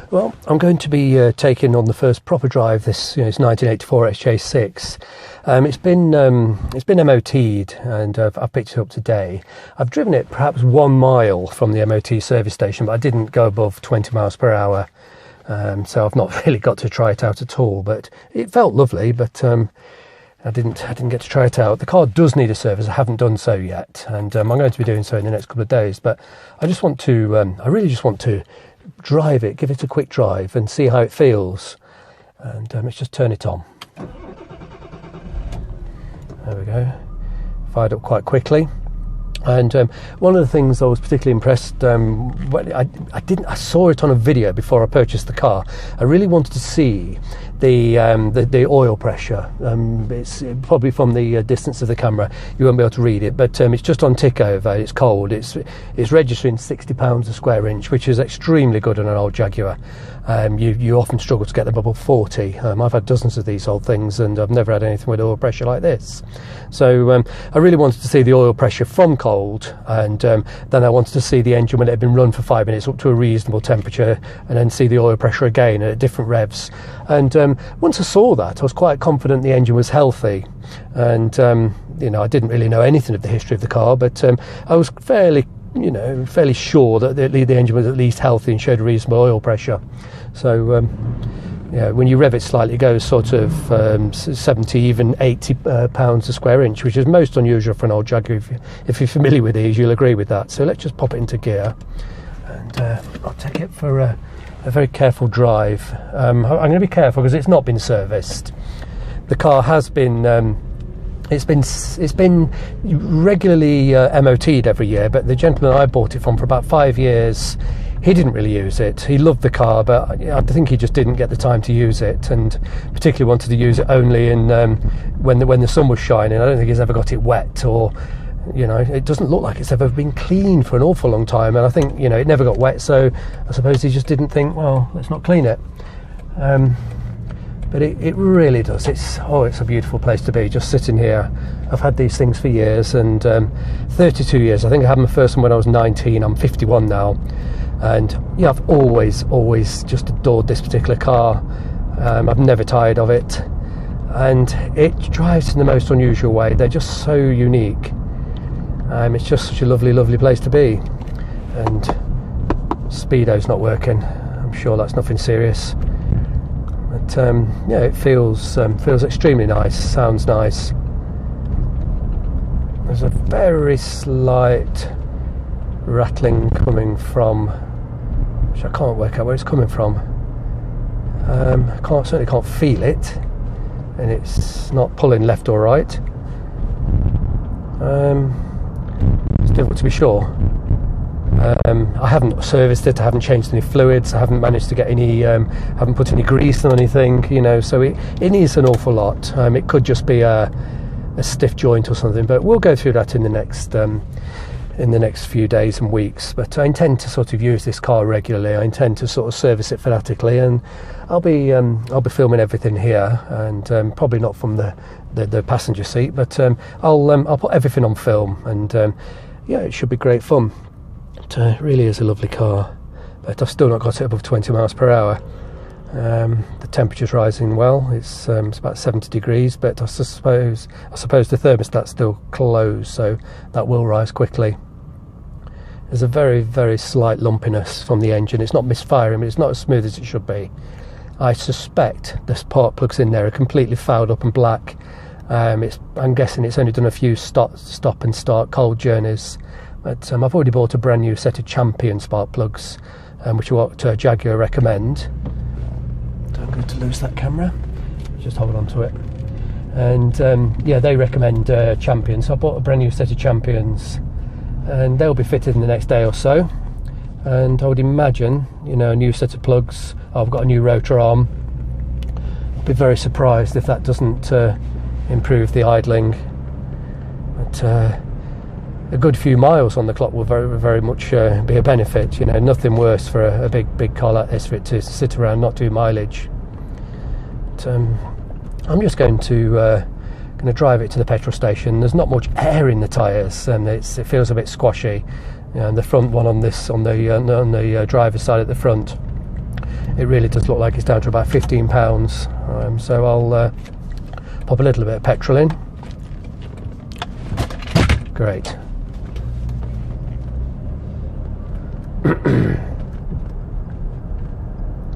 Well, I'm going to be taking on the first proper drive this, it's 1984 XJ6. It's been MOT'd, and I've picked it up today. I've driven it perhaps 1 mile from the MOT service station, but I didn't go above 20 miles per hour. So I've not really got to try it out at all. But it felt lovely, but I didn't get to try it out. The car does need a service. I haven't done so yet, and I'm going to be doing so in the next couple of days. But I really just want to drive it, give it a quick drive and see how it feels. And let's just turn it on. There we go. Fired up quite quickly. And one of the things I was particularly impressed, I saw it on a video before I purchased the car. I really wanted to see the oil pressure. It's probably from the distance of the camera you won't be able to read it, but it's just on tick over. It's cold. It's registering £60 a square inch, which is extremely good on an old Jaguar. You often struggle to get them above 40. I've had dozens of these old things, and I've never had anything with oil pressure like this. So I really wanted to see the oil pressure from cold, and then I wanted to see the engine when it had been run for 5 minutes up to a reasonable temperature, and then see the oil pressure again at different revs. And once I saw that, I was quite confident the engine was healthy. And I didn't really know anything of the history of the car, but I was fairly sure that the engine was at least healthy and showed a reasonable oil pressure. So when you rev it slightly, it goes sort of 70, even 80 pounds a square inch, which is most unusual for an old Jaguar. If you're familiar with these, you'll agree with that. So let's just pop it into gear, and I'll take it for a very careful drive. I'm going to be careful because it's not been serviced. The car has been it's been regularly MOT'd every year, but the gentleman I bought it from for about 5 years, he didn't really use it. He loved the car, but I think he just didn't get the time to use it, and particularly wanted to use it only in when the sun was shining. I don't think he's ever got it wet, or it doesn't look like it's ever been clean for an awful long time. And I think it never got wet, so I suppose he just didn't think, well, let's not clean it. But it really does. It's a beautiful place to be, just sitting here. I've had these things for years, and 32 years. I think I had my first one when I was 19. I'm 51 now. And I've always just adored this particular car. I've never tired of it. And it drives in the most unusual way. They're just so unique. It's just such a lovely, lovely place to be. And speedo's not working. I'm sure that's nothing serious. But it feels extremely nice. Sounds nice. There's a very slight rattling coming from, which I can't work out where it's coming from. Certainly can't feel it, and it's not pulling left or right. It's difficult to be sure. I haven't serviced it. I haven't changed any fluids. I haven't managed to get any. Haven't put any grease on anything. So it needs an awful lot. It could just be a stiff joint or something, but we'll go through that in the next few days and weeks. But I intend to sort of use this car regularly. I intend to sort of service it fanatically, and I'll be filming everything here, and probably not from the passenger seat, but I'll put everything on film, and it should be great fun. It really is a lovely car, but I've still not got it above 20 miles per hour. The temperature's rising well. It's about 70 degrees, but I suppose the thermostat's still closed, so that will rise quickly. There's a very, very slight lumpiness from the engine. It's not misfiring, but it's not as smooth as it should be. I suspect the spark plugs in there are completely fouled up and black. I'm guessing it's only done a few stop and start cold journeys. But I've already bought a brand new set of Champion spark plugs, which are what Jaguar recommend. I'm going to lose that camera. Just hold on to it. And they recommend Champions. So I bought a brand new set of Champions, and they'll be fitted in the next day or so. And I would imagine, a new set of plugs. I've got a new rotor arm. I'd be very surprised if that doesn't improve the idling. But a good few miles on the clock will very, very much be a benefit. Nothing worse for a big car like this, for it to sit around, not do mileage. But, I'm just going to drive it to the petrol station. There's not much air in the tyres, and it feels a bit squashy. And the front one on the driver's side at the front it really does look like it's down to about £15. So I'll pop a little bit of petrol in. Great.